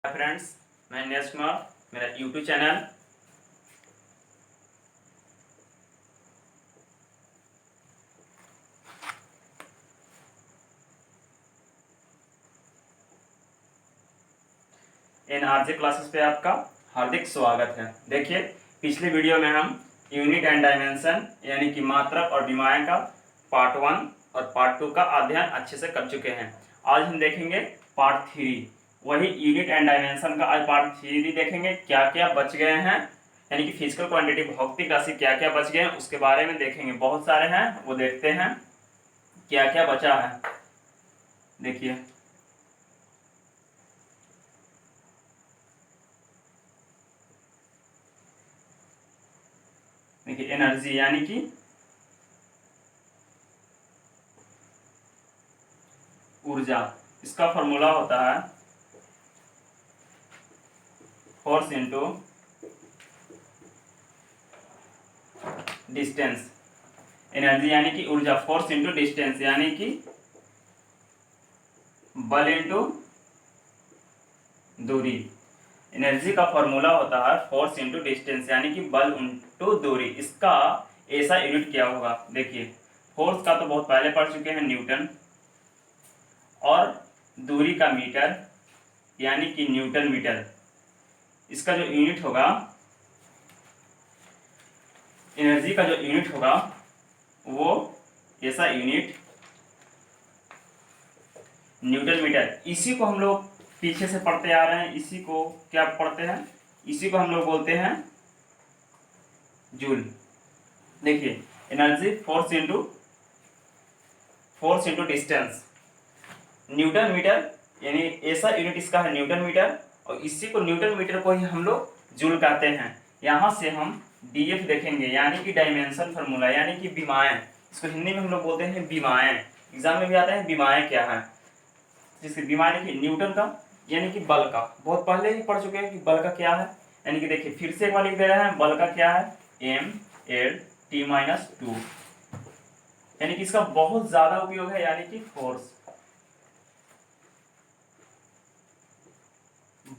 Friends, मैं नीरज कुमार, मेरा YouTube channel NRJ classes पे आपका हार्दिक स्वागत है। देखिए, पिछले वीडियो में हम यूनिट एंड डायमेंशन यानी कि मात्रक और विमाएं का पार्ट 1 और पार्ट 2 का अध्ययन अच्छे से कर चुके हैं। आज हम देखेंगे पार्ट 3, वही यूनिट एंड डायमेंशन का आज पार्ट 3 देखेंगे। क्या क्या बच गए हैं, यानी कि फिजिकल क्वांटिटी भौतिक राशि क्या क्या बच गए हैं उसके बारे में देखेंगे। बहुत सारे हैं, वो देखते हैं क्या क्या बचा है। देखिए, एनर्जी यानी कि ऊर्जा, इसका फॉर्मूला होता है फोर्स इनटू डिस्टेंस। एनर्जी यानी कि ऊर्जा, फोर्स इनटू डिस्टेंस यानी कि बल इनटू दूरी। एनर्जी का फॉर्मूला होता है फोर्स इनटू डिस्टेंस यानी कि बल इनटू दूरी। इसका ऐसा यूनिट क्या होगा? देखिए, फोर्स का तो बहुत पहले पढ़ चुके हैं, न्यूटन, और दूरी का मीटर यानी कि न्यूटन मीटर। इसका जो यूनिट होगा, एनर्जी का जो यूनिट होगा वो ऐसा यूनिट न्यूटन मीटर। इसी को हम लोग पीछे से पढ़ते आ रहे हैं। इसी को क्या पढ़ते हैं? इसी को हम लोग बोलते हैं जूल। देखिए, energy force into distance, newton metre, यानी ऐसा यूनिट इसका है न्यूटन मीटर, और इसी को न्यूटन मीटर को ही हम लोग जूल कहते हैं। यहाँ से हम डीएफ देखेंगे यानी कि डायमेंशन फार्मूला यानी कि विमाएं। इसको हिंदी में हम लोग बोलते हैं विमाएं। एग्जाम में भी आता है विमाएं क्या है। जिसकी विमाएं देखिए, न्यूटन का यानी कि बल का, बहुत पहले ही पढ़ चुके हैं कि बल का क्या है। यानी कि देखिए, फिर से एक बार लिख दे रहे हैं, बल का क्या है? m/L/T-2, यानी कि इसका बहुत ज्यादा उपयोग है, यानी कि फोर्स,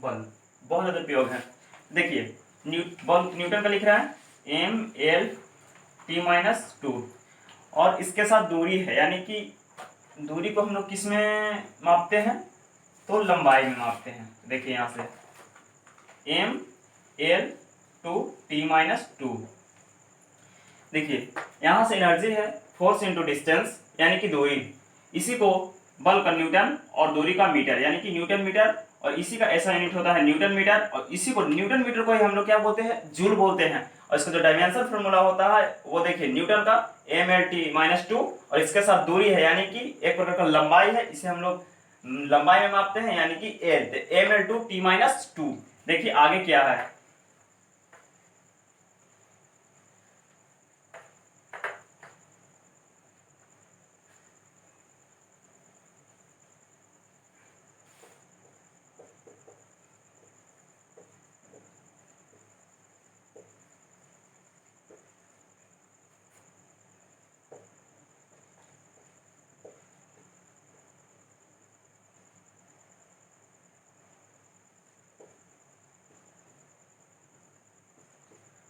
बल बहुत ज्यादा उपयोग है। देखिए, बल न्यूटन का लिख रहा है m/L/T-2, और इसके साथ दूरी है, यानी कि दूरी को हम लोग किस में मापते हैं? तो लंबाई में मापते हैं। देखिए, यहाँ से m/L/T-2। देखिए, यहाँ से एनर्जी है फोर्स इनटू डिस्टेंस यानी कि दूरी, इसी को बल का न्यूटन और दूरी का मीटर यानी कि न्यूटन मीटर, और इसी का ऐसा यूनिट होता है न्यूटन मीटर, और इसी को न्यूटन मीटर को ही हम लोग क्या बोलते हैं? जूल बोलते हैं। और इसका जो डायमेंशन फॉर्मूला होता है वो देखिए, न्यूटन का m/L/T-2, और इसके साथ दूरी है यानी कि एक प्रकार का लंबाई है, इसे हम लोग लंबाई में मापते हैं यानी कि m/T-2। देखिए आगे क्या है।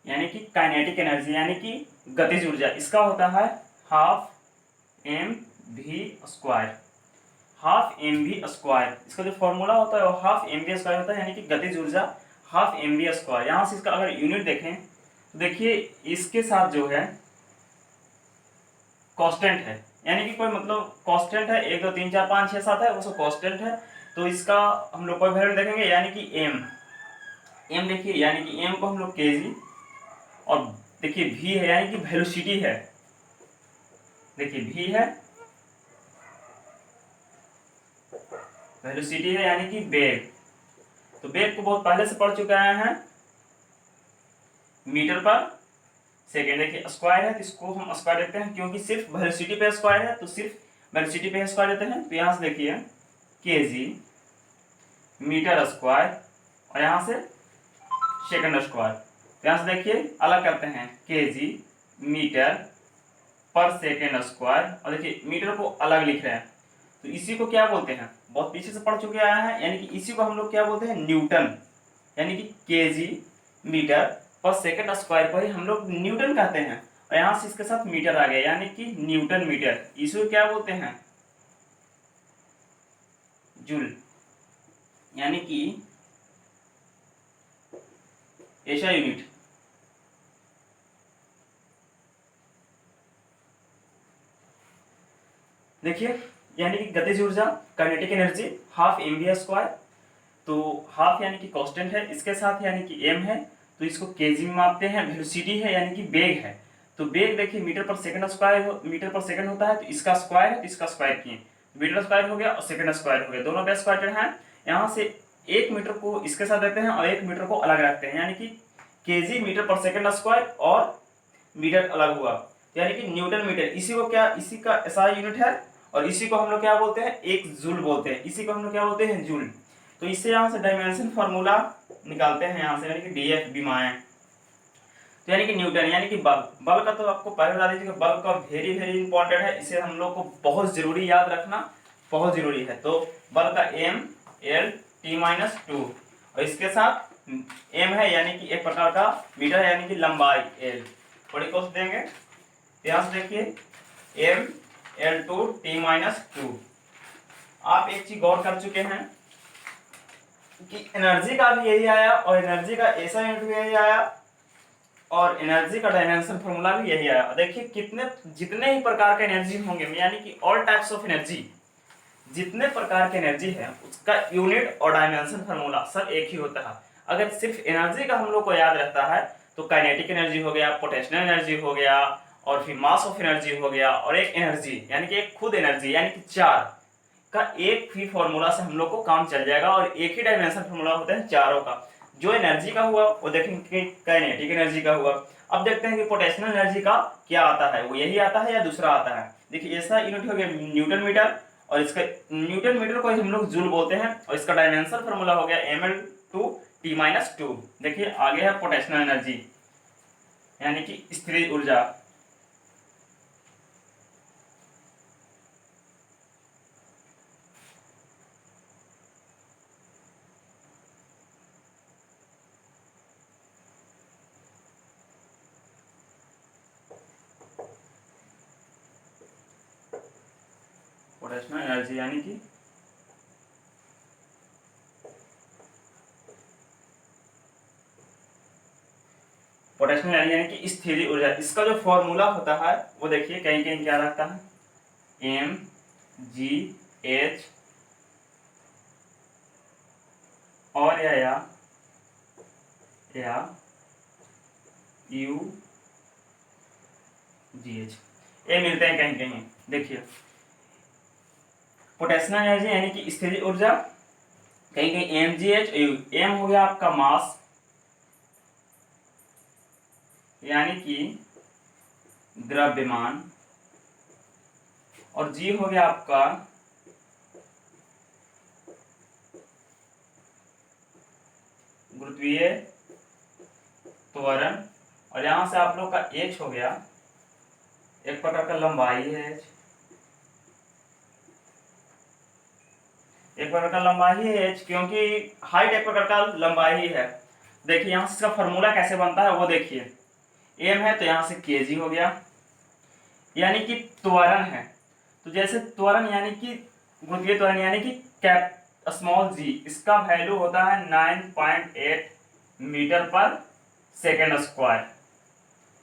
यानी कि काइनेटिक एनर्जी यानी कि गतिज ऊर्जा, इसका होता है ½ mv²। ½ mv², इसका जो फॉर्मूला होता है वो ½ mv² होता है, यानी कि गतिज ऊर्जा ½ mv²। यहाँ से इसका अगर यूनिट देखें तो देखिए, इसके साथ जो है कांस्टेंट है, यानी कि कोई मतलब कांस्टेंट है, 1 2 3 4 5 6 7 है, वो सब कांस्टेंट है। तो इसका हम लोग कोई वैल्यू देखेंगे, यानी कि m देखिए, यानी कि m को हम लोग kg, और देखिए v है यानी कि वेलोसिटी है। देखिए v है वेलोसिटी है यानी कि वेग। तो वेग को बहुत पहले से पढ़ चुके हैं, मीटर पर सेकेंड। देखिए स्क्वायर है तो इसको हम स्क्वायर देते हैं, क्योंकि सिर्फ वेलोसिटी पे स्क्वायर है तो सिर्फ वेलोसिटी पे स्क्वायर देते हैं। तो यहाँ से देखिए kg मीटर स्क्वायर, और यहाँ से सेकंड स्क्वायर। यहाँ से देखिए अलग करते हैं, kg मीटर पर सेकेंड स्क्वायर, और देखिए मीटर को अलग लिख रहे हैं, तो इसी को क्या बोलते हैं? बहुत पीछे से पढ़ चुके आया है, यानी कि इसी को हम लोग क्या बोलते हैं, न्यूटन, यानी कि केजी मीटर पर सेकंड स्क्वायर को ही हम लोग न्यूटन कहते हैं। और यहाँ से इसके साथ मीटर आ गया, यानी कि न्यूटन मीटर, इसे क्या बोलते हैं, जूल, यानी कि ऐसा यूनिट। देखिए, यानी कि गतिज ऊर्जा, kinetic energy half mv square, तो हाफ यानी कि कांस्टेंट है, इसके साथ यानी कि m है, तो इसको केजी में मापते हैं। वेलोसिटी है यानी कि वेग है, तो वेग देखिए मीटर पर सेकंड स्क्वायर, मीटर पर सेकंड होता है, तो इसका स्क्वायर है तो इसका स्क्वायर किए, मीटर स्क्वायर हो गया और सेकंड स्क्वायर हो गया, दोनों बेस स्क्वायर हैं। यहाँ से 1 मीटर को इसके साथ देते हैं और 1 मीटर को अलग रखते हैं, यानी कि केजी मीटर पर सेकंड स्क्वायर और मीटर अलग हुआ, यानी कि न्यूटन मीटर। इसी को क्या, इसी का एसआई यूनिट है, और इसी को हम लोग क्या बोलते हैं, एक जूल बोलते हैं, इसी को हम लोग क्या बोलते हैं, जूल। तो इससे यहाँ से डायमेंशन फार्मूला निकालते हैं यहाँ से, यानी कि डीएफ बीमाएं, तो यानी कि न्यूटन, यानी कि बल। बल का तो आपको पहले बता दीजिए, बल का वेरी वेरी इंपॉर्टेंट है, इसे हम लोग को बहुत जरूरी याद रखना, बहुत जरूरी है। तो बल का M L T minus two, और इसके साथ एम है यानी कि एक प्रकार का मीटर है, यानी कि लंबाई एल, थोड़ी कोस देंगे, ध्यान से देखिए, M L two T minus two. आप एक चीज गौर कर चुके हैं कि एनर्जी का भी यही आया और एनर्जी का ऐसा यूनिट भी यही आया और एनर्जी का डायमेंशन फॉर्मूला भी यही आया। देखिए कितने, जितने ही प्रकार के एनर्जी होंगे, यानी कि ऑल टाइप्स ऑफ एनर्जी, जितने प्रकार की एनर्जी है उसका यूनिट और डायमेंशन फार्मूला सब एक ही होता है। अगर सिर्फ एनर्जी का हम लोग को याद रहता है तो काइनेटिक एनर्जी हो गया, पोटेंशियल एनर्जी हो गया, और फिर मास ऑफ एनर्जी हो गया, और एक एनर्जी यानी कि एक खुद एनर्जी, यानी कि 4 का एक ही फॉर्मूला से हम लोग को काम चल जाएगा, और एक ही डायमेंशन फॉर्मूला होता है चारों का। जो एनर्जी का हुआ वो देखेंगे काइनेटिक एनर्जी का हुआ। अब देखते हैं कि पोटेंशियल एनर्जी का क्या आता है, वो यही आता है या दूसरा आता है। देखिए ऐसा यूनिट हो गया न्यूटन मीटर, और इसका न्यूटन मीटर को हम लोग जूल बोलते हैं, और इसका डायमेंशन फॉर्मूला हो गया ml two T minus two. देखिए आगे है पोटेंशियल एनर्जी, यानी कि स्थिर ऊर्जा। पोटेंशियल एनर्जी यानी कि पोटेंशियल एनर्जी यानी कि स्थिर ऊर्जा। इसका जो फॉर्मूला होता है वो देखिए कहीं कहीं क्या रहता है, एम जी एच और या यू जी एच, ये मिलते हैं कहीं कहीं। देखिए पोटेंशियल एनर्जी यानी कि स्थिर ऊर्जा, कहीं कहीं M G H U. M हो गया आपका मास, यानी कि द्रव्यमान, और जी हो गया आपका गुरुत्वीय त्वरण, और यहां से आप लोग का एच हो गया एक प्रकार का लंबाई है, एक प्रकार का लंबाई है एच, क्योंकि हाइट एक प्रकार का लंबाई ही है। देखिए यहाँ से इसका फॉर्मूला कैसे बनता है वो देखिए, एम है तो यहाँ से केजी हो गया, यानी कि त्वरण है, तो जैसे त्वरण यानी कि गुरुत्वीय त्वरण यानी कि कैप स्मॉल जी, इसका वैल्यू होता है 9.8 मीटर पर सेकेंड स्क्वायर।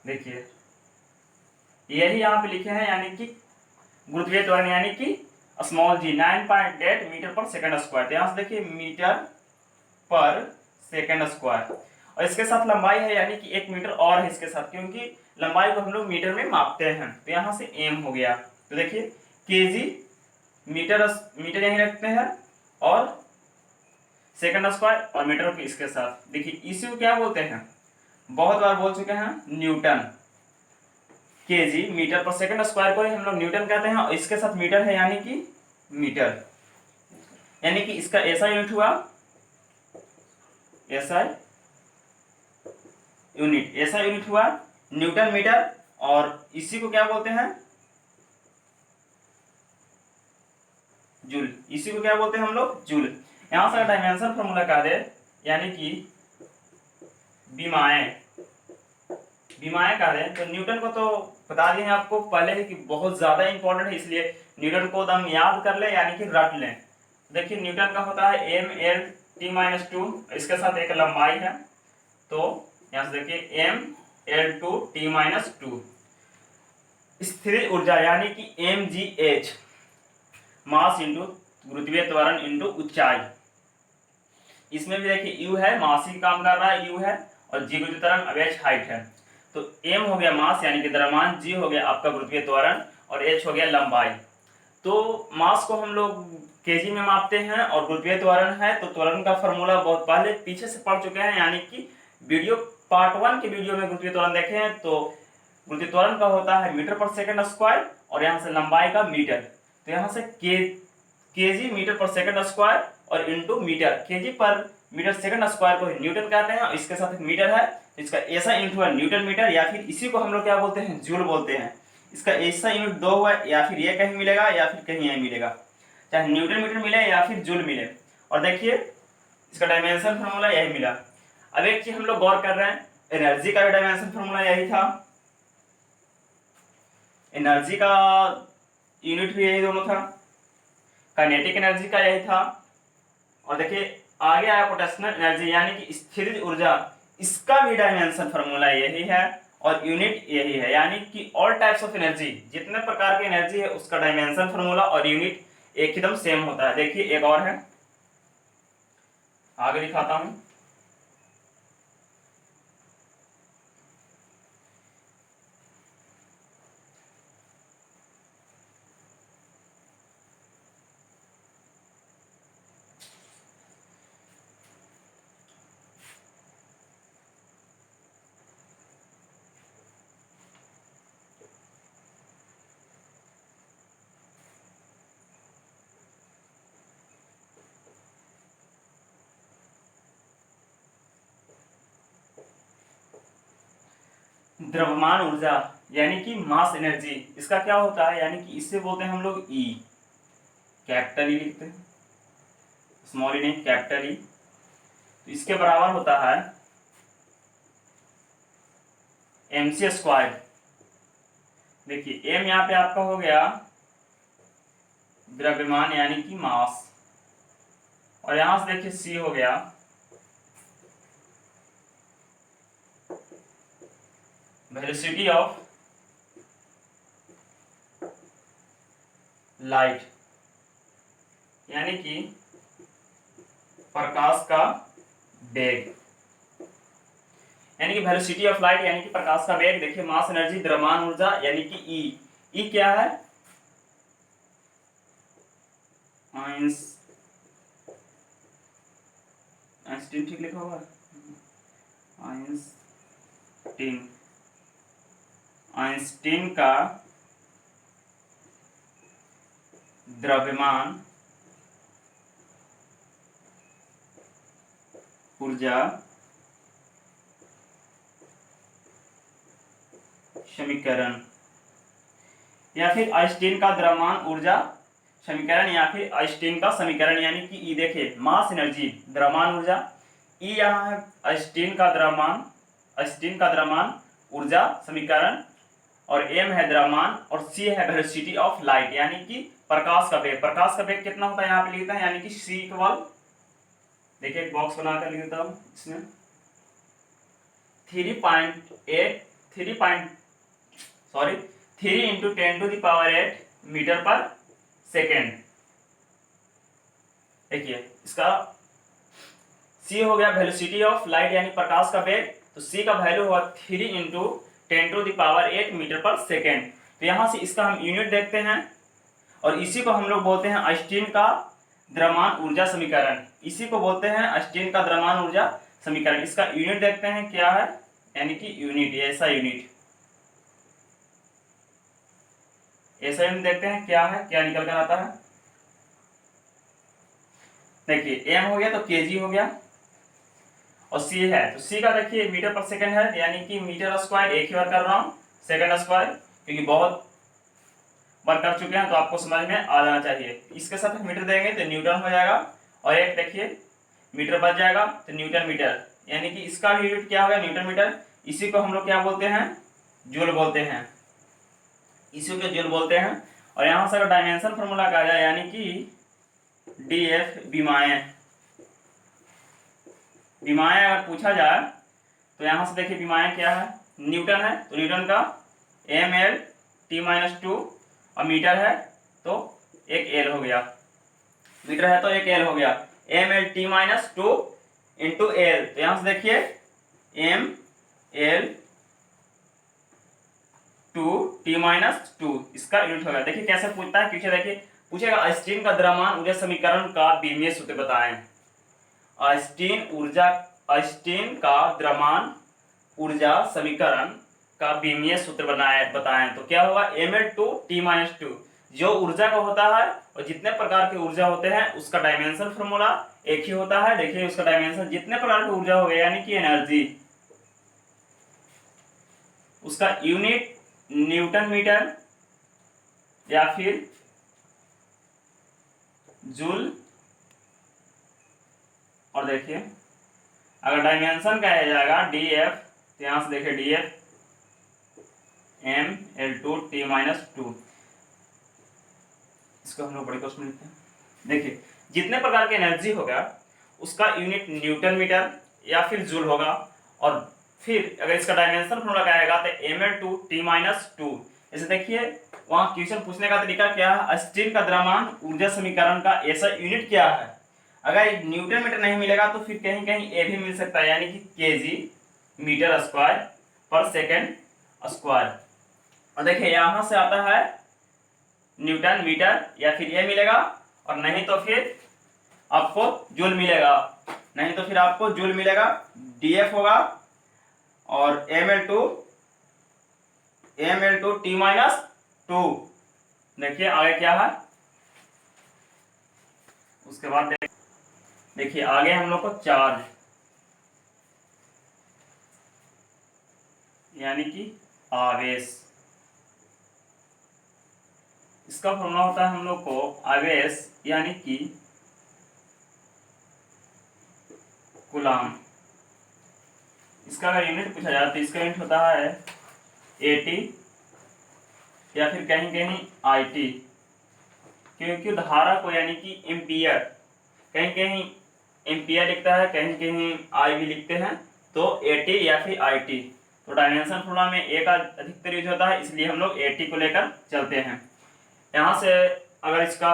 देखिए यही यहाँ पे लिखे हैं, यानी कि गुरुत्वीय त्वरण यानी कि स्मॉल जी 9.8 मीटर पर सेकेंड स्क्वायर। तो यहाँ से देखिए मीटर पर सेकेंड स्क्वायर, और इसके साथ लंबाई है यानी कि 1 मीटर और है इसके साथ, क्योंकि लंबाई को हम लोग मीटर में मापते हैं, तो यहाँ से एम हो गया। तो देखिए केजी मीटर, मीटर यहीं रखते हैं, और सेकेंड स्क्वायर और मीटर के इसके साथ। देखिए इसी को क्या बोलते हैं, बहुत बार बोल चुके हैं, न्यूटन। केजी मीटर पर सेकंड स्क्वायर को ही हम लोग न्यूटन कहते हैं, और इसके साथ मीटर है यानी कि मीटर, यानी कि इसका ऐसा यूनिट हुआ, ऐसा यूनिट हुआ न्यूटन मीटर, और इसी को क्या बोलते हैं, जूल, इसी को क्या बोलते हैं हम लोग, जूल। यहाँ से डायमेंशन फॉर्मूला कह दे, यानी कि विमाएं कह रहे हैं, तो न्यूटन को तो बता दिए हैं आपको पहले ही कि बहुत ज्यादा इंपॉर्टेंट है, इसलिए न्यूटन को हम याद कर ले, यानी कि रट लें। देखिए न्यूटन का होता है M L T minus two, इसके साथ एक लंबाई है, तो यहां से देखिए M L two T minus two. स्थिर ऊर्जा यानी कि M G H, mass into गुरुत्वीय त्वरण इंटू ऊंचाई। इसमें भी देखिए यू है, मास ही काम कर रहा है, यू है, और जी गुरुत्वीय त्वरण अब एच हाइट है। तो m हो गया मास यानी कि द्रव्यमान, g हो गया आपका गुरुत्वीय त्वरण, और h हो गया लंबाई। तो मास को हम लोग केजी में मापते हैं, और गुरुत्वीय त्वरण है तो त्वरण का फॉर्मूला बहुत पहले पीछे से पढ़ चुके हैं, यानी कि वीडियो पार्ट 1 के वीडियो में गुरुत्वीय त्वरण देखे हैं। तो गुरुत्वीय त्वरण का होता है मीटर पर सेकंड स्क्वायर, और यहाँ से लंबाई का मीटर, तो यहाँ से केजी मीटर पर सेकंड स्क्वायर और इंटू मीटर, केजी पर मीटर सेकंड स्क्वायर को न्यूटन कहते हैं, और इसके साथ एक मीटर है, इसका ऐसा यूनिट हुआ न्यूटन मीटर, या फिर इसी को हम लोग क्या बोलते हैं, जूल बोलते हैं। इसका ऐसा यूनिट दो हुआ, या फिर ये कहीं मिलेगा या फिर कहीं यहीं मिलेगा, चाहे न्यूटन मीटर मिले या फिर जूल मिले। और देखिए इसका डायमेंशन फॉर्मूला यही मिला। अब एक चीज हम लोग गौर कर रहे हैं, एनर्जी का भी डायमेंशन फॉर्मूला यही था, एनर्जी का यूनिट भी यही दोनों था, काइनेटिक एनर्जी का यही था, और देखिए आगे आया पोटेंशियल एनर्जी यानी कि स्थिर ऊर्जा, इसका भी डायमेंशन फॉर्मूला यही है और यूनिट यही है, यानी कि ऑल टाइप्स ऑफ एनर्जी, जितने प्रकार की एनर्जी है उसका डायमेंशन फॉर्मूला और यूनिट एकदम सेम होता है। देखिए एक और है, आगे दिखाता हूं। द्रव्यमान ऊर्जा यानी कि मास एनर्जी, इसका क्या होता है, यानी कि इससे बोलते हैं हम लोग ई, कैपिटल ई लिखते हैं, स्मॉल ई नहीं, कैपिटल ई। तो इसके बराबर होता है एम सी स्क्वायर। देखिए एम यहाँ पे आपका हो गया द्रव्यमान यानी कि मास, और यहां से देखिए सी हो गया वेलोसिटी ऑफ लाइट, यानी कि प्रकाश का वेग, यानी कि वेलोसिटी ऑफ लाइट यानी कि प्रकाश का वेग। देखिए मास एनर्जी, द्रव्यमान ऊर्जा यानी कि ई, ई क्या है, आइंस्टीन ठीक लिखा होगा, आइंस्टीन का द्रव्यमान ऊर्जा समीकरण, या फिर आइंस्टीन का द्रव्यमान ऊर्जा समीकरण, या फिर आइंस्टीन का समीकरण, यानी कि ई देखिए मास एनर्जी, द्रव्यमान ऊर्जा, ई यहाँ है आइंस्टीन का द्रव्यमान ऊर्जा समीकरण, और एम है द्रव्यमान, और सी है वेलोसिटी ऑफ लाइट यानी कि प्रकाश का वेग। प्रकाश का वेग कितना होता है यहाँ पे लिखता है, यानी कि सी इक्वल, देखिए एक बॉक्स बनाकर लिख देता हूँ इसमें, 3 इंटू 10⁸ मीटर पर सेकेंड। देखिए इसका c हो गया वेलोसिटी ऑफ लाइट यानी प्रकाश का वेग, तो c का वैल्यू हुआ 3 इंटू 10⁸ मीटर पर सेकेंड। तो यहां से इसका हम यूनिट देखते हैं, और इसी को हम लोग बोलते हैं आइंस्टीन का द्रव्यमान ऊर्जा समीकरण, इसी को बोलते हैं आइंस्टीन का द्रव्यमान ऊर्जा समीकरण। इसका यूनिट देखते हैं क्या है, यानी कि यूनिट, ऐसा यूनिट देखते हैं क्या है, क्या निकल कर आता है। देखिए m हो गया तो केजी हो गया, और c है तो c का देखिए मीटर पर सेकंड है, यानी कि मीटर स्क्वायर, एक ही बार कर रहा हूं सेकंड स्क्वायर, क्योंकि बहुत पर कर चुके हैं तो आपको समझ में आ जाना चाहिए। इसके साथ मीटर देंगे तो न्यूटन हो जाएगा, और एक देखिए मीटर बच जाएगा तो न्यूटन मीटर, यानी कि इसका भी यूनिट क्या होगा न्यूटन मीटर। इसी को हम लोग क्या बोलते हैं, जूल बोलते हैं, इसी को जूल बोलते हैं। और यहाँ से अगर डायमेंशन फॉर्मूला कहा जाए यानी कि डीएफ विमाएं, विमाएं अगर पूछा जाए तो यहाँ से देखिए विमाएं क्या है, न्यूटन है तो न्यूटन का mL/t-2, और मीटर है तो एक एल हो गया, मीटर है तो एक एल हो गया, mL/t-2 इंटू एल। तो यहाँ से देखिए mL/t-2 इसका यूनिट होगा। देखिए कैसे पूछता है, पीछे देखिए पूछेगा आइंस्टीन का द्रव्यमान ऊर्जा समीकरण का बीमीय सूत्र बताएं। आइंस्टीन का द्रव्यमान ऊर्जा समीकरण का बीमीय सूत्र बताएं तो क्या होगा, mL/t-2। जो ऊर्जा का होता है और जितने प्रकार के ऊर्जा होते हैं उसका डायमेंशन फॉर्मूला एक ही होता है। देखिए उसका डायमेंशन जितने प्रकार की ऊर्जा हो गया यानी कि एनर्जी, उसका यूनिट न्यूटन मीटर या फिर जूल। और देखिए अगर डायमेंशन कहा जाएगा डीएफ, तो यहां से देखिए डीएफ mL/t-2, इसको हम लोग बड़े क्वेश्चन लिखते हैं। देखिए जितने प्रकार की एनर्जी होगा उसका यूनिट न्यूटन मीटर या फिर जूल होगा, और फिर अगर इसका डायमेंशन फॉर्मूला क्या आएगा तो mL/t-2। जैसे देखिए वहां क्वेश्चन पूछने का तरीका क्या है, आइंस्टीन का द्रव्यमान ऊर्जा समीकरण का ऐसा यूनिट क्या है। अगर न्यूटन मीटर नहीं मिलेगा तो फिर कहीं कहीं ए भी मिल सकता है, यानी कि केजी मीटर स्क्वायर पर सेकेंड स्क्वायर। और देखिए यहां से आता है न्यूटन मीटर या फिर ये मिलेगा, और नहीं तो फिर आपको जूल मिलेगा, नहीं तो फिर आपको जूल मिलेगा, डीएफ होगा और mL/t-2। देखिए आगे क्या है, उसके बाद देखिए आगे हम लोग को चार्ज यानी कि आवेश, इसका फॉर्मूला होता है हम लोग को आवेश यानी कि कूलाम। इसका अगर यूनिट पूछा जाए तो इसका यूनिट होता है एटी या फिर कहीं कहीं आईटी, क्योंकि धारा को यानी कि एम्पियर, कहीं कहीं एम्पियर लिखता है कहीं कहीं आई भी लिखते हैं, तो एटी या फिर आईटी। तो डायमेंशन फॉर्मूला में ए का अधिकतर यूज होता है, इसलिए हम लोग एटी को लेकर चलते हैं। यहाँ से अगर इसका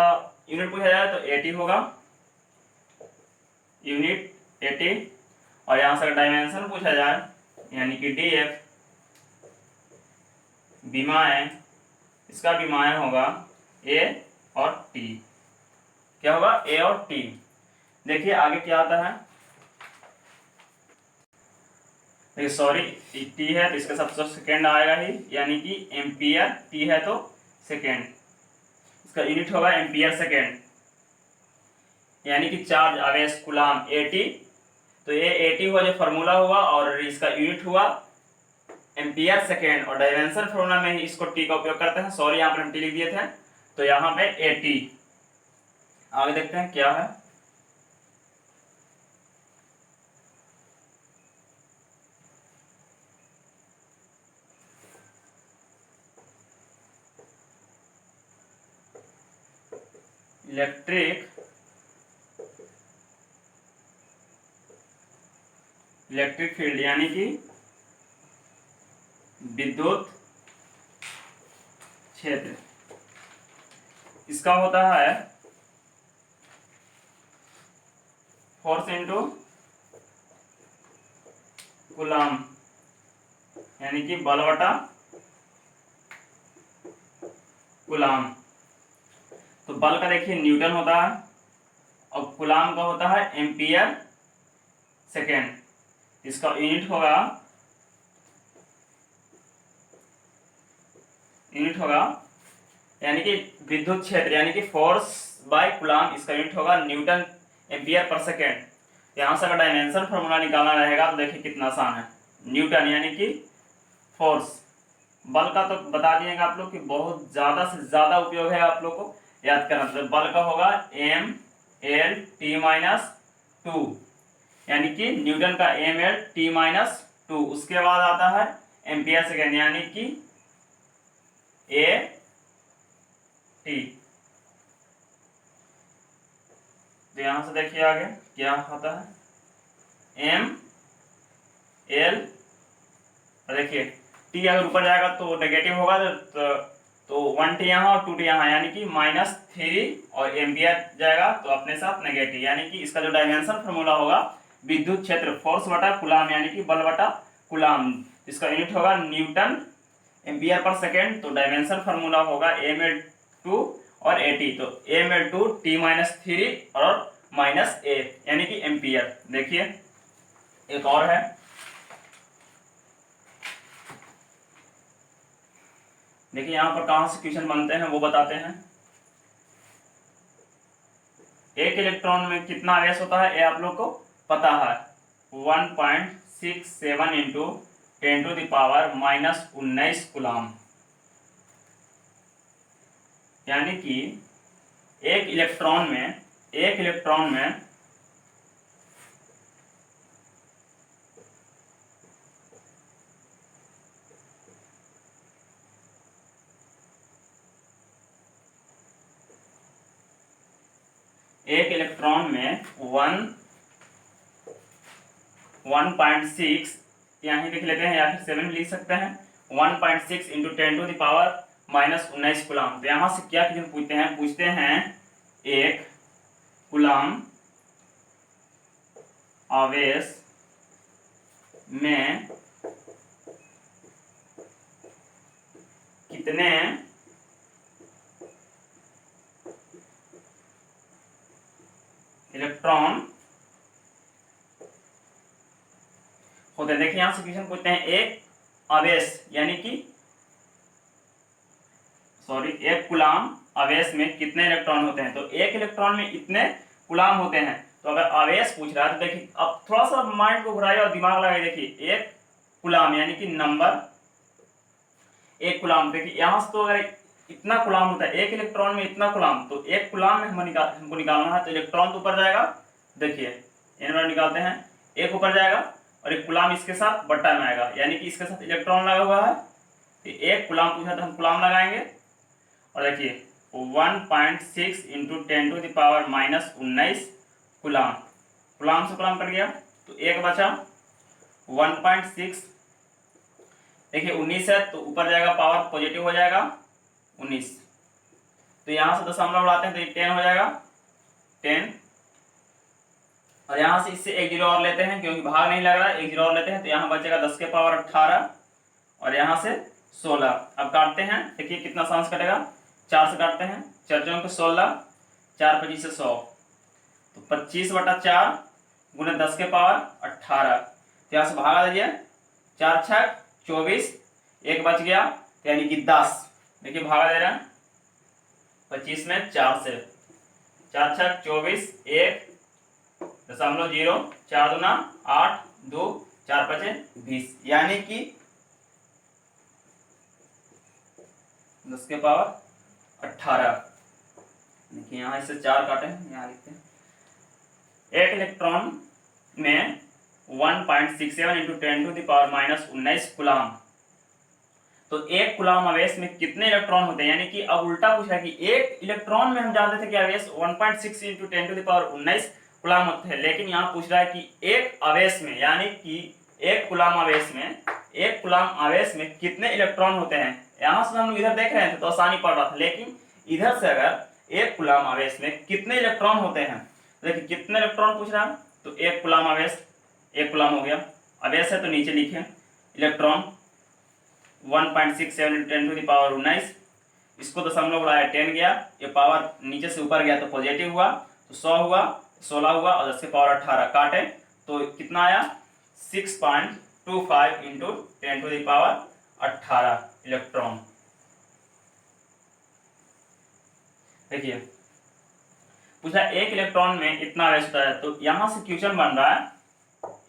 यूनिट पूछा जाए तो एटी होगा, यूनिट एटी। और यहाँ से अगर डायमेंशन पूछा जाए यानी कि डीएफ विमाएं, इसका विमाएं होगा ए और टी, क्या होगा ए और टी। देखिए आगे क्या आता है, देखिए सॉरी टी है तो इसके साथ तो सेकेंड आएगा ही, यानी कि एम्पियर, टी है तो सेकेंड, इसका यूनिट होगा एम्पियर सेकेंड। यानी कि चार्ज आवेश कूलाम एटी, तो ये एटी हुआ जो फार्मूला हुआ और इसका यूनिट हुआ एम्पियर सेकेंड, और डायमेंशन फॉर्मूला में ही इसको टी का उपयोग करते हैं। सॉरी यहाँ पर हम टी लिख दिए थे, तो यहाँ पे एटी। आगे देखते हैं क्या है, इलेक्ट्रिक फील्ड यानी कि विद्युत क्षेत्र, इसका होता है फोर्स इनटू कूलाम, यानी कि बल बटा कूलाम। तो बल का देखिए न्यूटन होता है और कूलाम का होता है एम्पियर सेकेंड, इसका यूनिट होगा यानी कि विद्युत क्षेत्र यानी कि फोर्स बाय कूलाम, इसका यूनिट होगा न्यूटन एम्पियर पर सेकेंड। यहाँ से अगर डायमेंशन फॉर्मूला निकालना रहेगा तो देखिए कितना आसान है, न्यूटन यानी कि फोर्स बल का तो बता दिएगा आप लोग कि बहुत ज्यादा से ज्यादा उपयोग है आप लोग को याद करना। तो बल का होगा M L T minus two, यानी कि न्यूटन का M L T minus two. उसके बाद आता है एम्पियर सेकेंड, यानी कि ए टी। तो यहां से देखिए आगे क्या होता है, एम एल, देखिए टी अगर ऊपर जाएगा तो नेगेटिव होगा, तो 1 टी यहाँ और 2 टी यहाँ, यानी कि -3 और एम्पियर जाएगा तो अपने साथ नेगेटिव, यानी कि इसका जो डायमेंशन फॉर्मूला होगा विद्युत क्षेत्र फोर्स बटा कुलाम, यानी कि बल बटा कुलाम, इसका यूनिट होगा न्यूटन एम्पियर पर सेकेंड। तो डायमेंशन फॉर्मूला होगा ml2 और at, तो ml2 t-3 और -a, यानी कि एम्पियर। देखिए एक और है, देखिए यहां पर कहां से क्वेश्चन बनते हैं वो बताते हैं। एक इलेक्ट्रॉन में कितना आवेश होता है ये आप लोग को पता है, 1.67 इंटू 10⁻⁻19 कूलम, यानी कि एक इलेक्ट्रॉन में एक इलेक्ट्रॉन में 1.6, यहाँ लिख लेते हैं या फिर 7 लिख सकते हैं, 1.6 इंटू 10⁻⁻19 कूलम। तो यहाँ से क्या क्वेश्चन पूछते हैं एक कूलम आवेश में कितने इलेक्ट्रॉन होते हैं। देखिए यहां से क्वेश्चन पूछते हैं एक आवेश, यानी कि एक कूलम आवेश में कितने इलेक्ट्रॉन होते हैं। तो एक इलेक्ट्रॉन में इतने कूलम होते हैं। तो अगर आवेश पूछ रहा है तो देखिए अब थोड़ा सा माइंड को घुराइए और दिमाग लगाइए। देखिए एक कूलम यानी कि नंबर, एक कूलम, देखिए यहां से तो अगर इतना कूलम होता है, एक इलेक्ट्रॉन में इतना कूलम, तो एक कूलम में हमको निकालना है, तो इलेक्ट्रॉन तो ऊपर जाएगा, देखिए एन निकालते हैं, एक ऊपर जाएगा और एक कूलम इसके साथ बट्टा में आएगा, यानी कि इसके साथ इलेक्ट्रॉन लगा हुआ है। तो एक कूलम पूछा तो हम कूलम लगाएंगे, और देखिए 1.6 इंटू 10⁻⁻19 कूलम, कूलम से कूलम कट गया तो एक बचा 1.6, देखिए 19 है तो ऊपर जाएगा पावर पॉजिटिव हो जाएगा 19, तो यहां से दशमलव उड़ाते हैं तो ये 10 हो जाएगा 10, और यहां से इससे एक जीरो और लेते हैं क्योंकि भाग नहीं लग रहा है, एक जीरो और लेते हैं तो यहाँ बचेगा 10 के पावर 18 और यहाँ से 16। अब काटते हैं, देखिए कितना सांस कटेगा, 4 से काटते हैं, 4 चौके 16, 4 25 से 100, तो 25/4 गुने 10 के पावर 18, तो यहाँ से भागा दीजिए, 4 6 24, एक बच गया यानी कि 10, देखिए भागा दे रहे हैं 25 में 4 से, 4 6 24, 1.0, 4 दूना 8, 2 4 5 20, यानी कि 10 के पावर 18। देखिए यहाँ इससे 4 काटे, यहाँ लिखते हैं एक इलेक्ट्रॉन में 1.67 इंटू 10⁻⁻19 कूलम। तो एक कूलम आवेश में कितने इलेक्ट्रॉन होते हैं, यानी कि अब उल्टा पूछ रहा है कि एक इलेक्ट्रॉन में हम जानते थे कि आवेश 1.6 इंटू 10⁻19 कूलम होते हैं, लेकिन यहाँ पूछ रहा है कि एक आवेश में, यानी कि एक कूलम आवेश में कितने इलेक्ट्रॉन होते हैं। यहाँ से हम इधर देख रहे थे तो आसानी पड़ रहा था, लेकिन इधर से अगर एक कूलम आवेश में कितने इलेक्ट्रॉन होते हैं, देखिए कितने इलेक्ट्रॉन पूछ रहा है, तो एक कूलम आवेश, एक कूलम हो गया, आवेश है तो नीचे लिखे इलेक्ट्रॉन 1.67 इंटू 10⁻19, इसको दशमलव उड़ाया 10 गया, ये पावर नीचे से ऊपर गया तो पॉजिटिव हुआ, तो 100 हुआ, 16 हुआ और 10 के पावर 18 काटे तो कितना आया 6.25 इंटू 10⁻18 इलेक्ट्रॉन। देखिए पूछा एक इलेक्ट्रॉन में इतना आवेश होता है, तो यहां से क्वेश्चन बन रहा है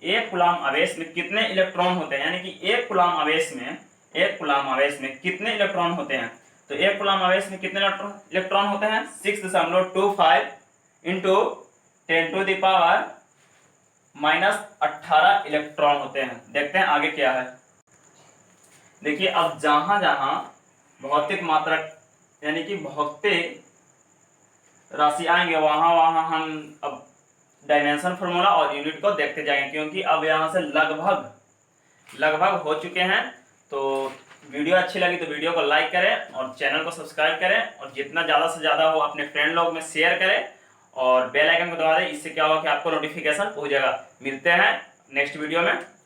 एक कूलम आवेश में कितने इलेक्ट्रॉन होते हैं, यानी कि एक कूलम आवेश में एक कूलम आवेश में कितने इलेक्ट्रॉन होते हैं? तो एक कूलम आवेश में कितने इलेक्ट्रॉन होते हैं? 6.25 इंटू 10⁻⁻18 इलेक्ट्रॉन होते हैं। देखते हैं आगे क्या है। देखिए, अब जहां जहां भौतिक मात्रा यानी कि भौतिक राशि आएंगे वहां वहां हम अब डायमेंशन फार्मूला और यूनिट को देखते जाएंगे, क्योंकि अब यहाँ से लगभग हो चुके हैं। तो वीडियो अच्छी लगी तो वीडियो को लाइक करें और चैनल को सब्सक्राइब करें, और जितना ज़्यादा से ज़्यादा हो अपने फ्रेंड लोग में शेयर करें और बेल आइकन को दबा दें। इससे क्या होगा कि आपको नोटिफिकेशन पहुंच जाएगा। मिलते हैं नेक्स्ट वीडियो में।